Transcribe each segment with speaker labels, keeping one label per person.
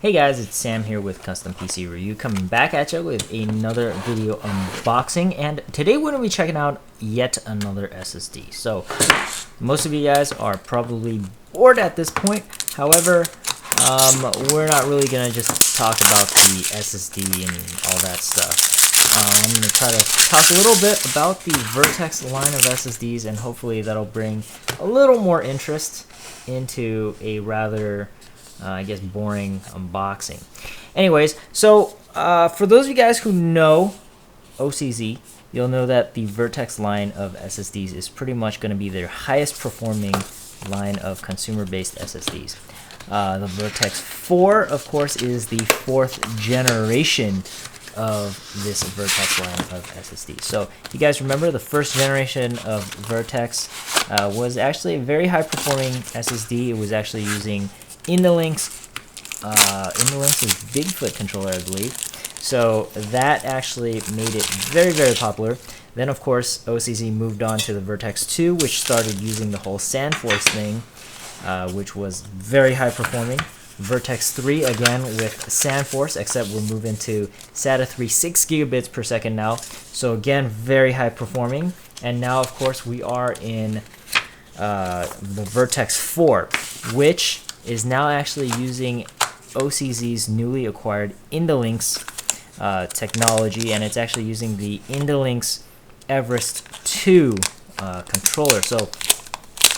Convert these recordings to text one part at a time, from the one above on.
Speaker 1: Hey guys, it's Sam here with Custom PC Review, coming back at you with another video unboxing, and today we're going to be checking out yet another SSD. So, most of you guys are probably bored at this point. However, we're not really going to just talk about the SSD and all that stuff. I'm going to try to talk a little bit about the Vertex line of SSDs, and hopefully that'll bring a little more interest into a rather I guess boring unboxing. Anyways, so for those of you guys who know OCZ, you'll know that the Vertex line of SSDs is pretty much going to be their highest performing line of consumer-based SSDs. The Vertex 4, of course, is the 4th generation of this Vertex line of SSD. So you guys remember the first generation of Vertex was actually a very high performing SSD. It was actually using Indelinks is Bigfoot controller, I believe. So that actually made it very, very popular. Then, of course, OCZ moved on to the Vertex 2, which started using the whole SandForce thing, which was very high performing. Vertex 3, again, with SandForce, except we're moving to SATA 3 6 gigabits per second now. So, again, very high performing. And now, of course, we are in the Vertex 4, which is now actually using OCZ's newly acquired Indelinks technology, and it's actually using the Indelinks Everest 2 controller. So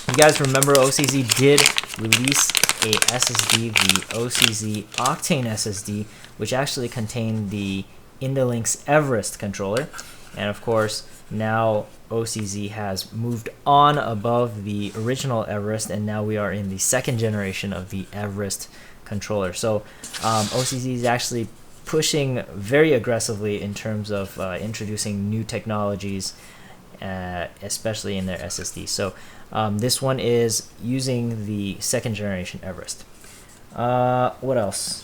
Speaker 1: you guys remember OCZ did release a SSD, the OCZ Octane SSD, which actually contained the Indelinks Everest controller, and of course now OCZ has moved on above the original Everest, and now we are in the 2nd generation of the Everest controller. So OCZ is actually pushing very aggressively in terms of introducing new technologies, especially in their SSD. So this one is using the 2nd generation Everest. What else?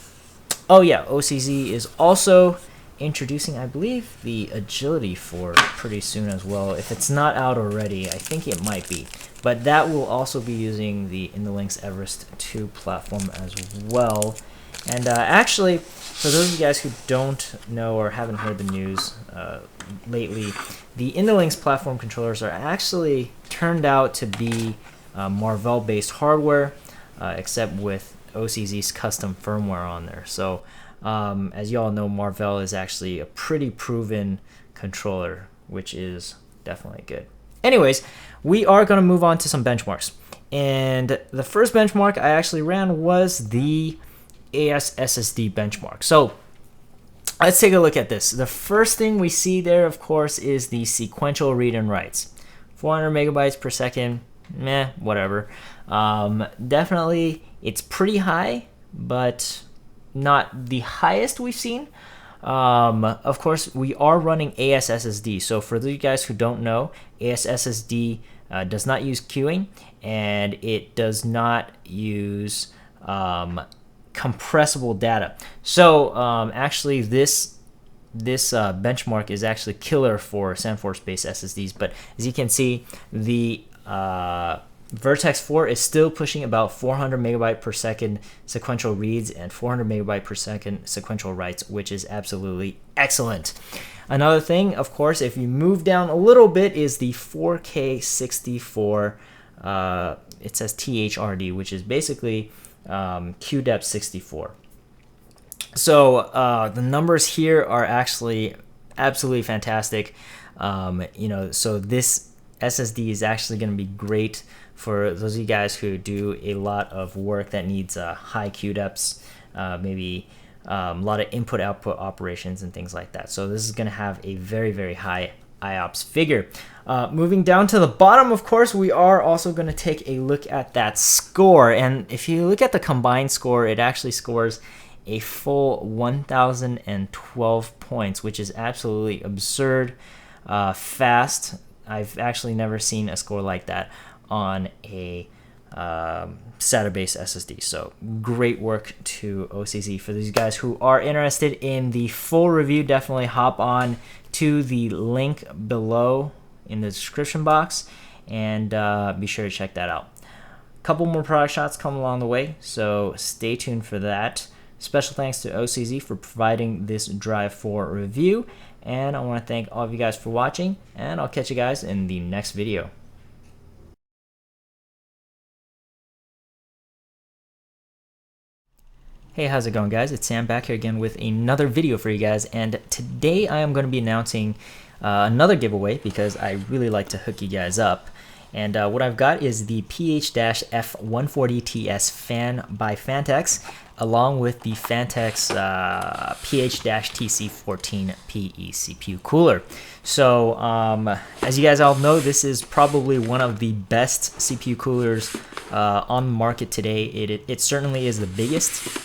Speaker 1: Oh yeah, OCZ is also introducing, I believe, the Agility 4 pretty soon as well. If it's not out already, I think it might be. But that will also be using the Indelinks Everest 2 platform as well. And actually, for those of you guys who don't know or haven't heard the news lately, the Indelinks platform controllers are actually turned out to be Marvell-based hardware, except with OCZ's custom firmware on there. So as you all know, Marvell is actually a pretty proven controller, which is definitely good. Anyways, we are going to move on to some benchmarks. And the first benchmark I actually ran was the Asst SSD benchmark. So let's take a look at this. The first thing we see there, of course, is the sequential read and writes. 400 megabytes per second, meh, whatever. Definitely, it's pretty high, but not the highest we've seen. Of course, we are running Asst SSD. So for you guys who don't know, Asst SSD does not use queuing, and it does not use compressible data. So actually, this benchmark is actually killer for SandForce-based SSDs. But as you can see, the Vertex 4 is still pushing about 400 megabyte per second sequential reads and 400 megabyte per second sequential writes, which is absolutely excellent. Another thing, of course, if you move down a little bit, is the 4K 64. It says THRD, which is basically QDEP 64. So the numbers here are actually absolutely fantastic. So this SSD is actually going to be great for those of you guys who do a lot of work that needs high QDEPs, maybe a lot of input-output operations and things like that. So this is going to have a very, very high IOPS figure. Moving down to the bottom, of course, we are also going to take a look at that score. And if you look at the combined score, it actually scores a full 1,012 points, which is absolutely absurd fast. I've actually never seen a score like that on a SATA-based SSD. So great work to OCZ. For these guys who are interested in the full review, definitely hop on to the link below in the description box and be sure to check that out. A couple more product shots come along the way, so stay tuned for that. Special thanks to OCZ for providing this drive for review, and I want to thank all of you guys for watching, and I'll catch you guys in the next video. Hey, how's it going, guys? It's Sam back here again with another video for you guys, and today I am going to be announcing another giveaway because I really like to hook you guys up. And what I've got is the PH-F140TS fan by Fantex, along with the Fantex PH-TC14PE CPU cooler. So as you guys all know, this is probably one of the best CPU coolers on the market today. It certainly is the biggest.